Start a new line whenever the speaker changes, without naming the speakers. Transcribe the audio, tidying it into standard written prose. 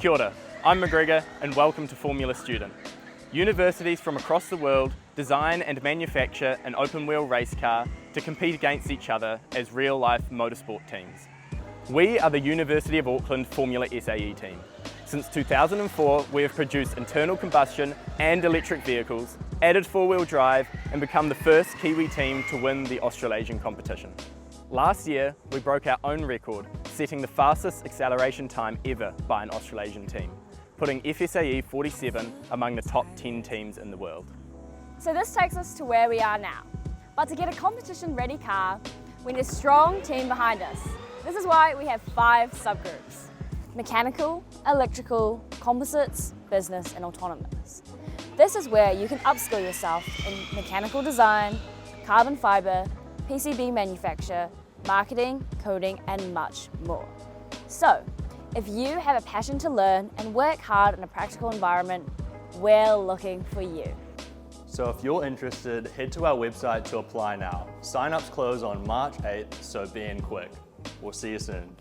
Kia ora, I'm McGregor and welcome to Formula Student. Universities from across the world design and manufacture an open-wheel race car to compete against each other as real-life motorsport teams. We are the University of Auckland Formula SAE team. Since 2004, we have produced internal combustion and electric vehicles, added four-wheel drive and become the first Kiwi team to win the Australasian competition. Last year, we broke our own record, setting the fastest acceleration time ever by an Australasian team, putting FSAE 47 among the top 10 teams in the world.
So this takes us to where we are now. But to get a competition-ready car, we need a strong team behind us. This is why we have 5 subgroups: mechanical, electrical, composites, business and autonomous. This is where you can upskill yourself in mechanical design, carbon fibre, PCB manufacture, marketing, coding and much more. So, if you have a passion to learn and work hard in a practical environment, we're looking for you.
So if you're interested, head to our website to apply now. Sign-ups close on March 8th, so be in quick. We'll see you soon.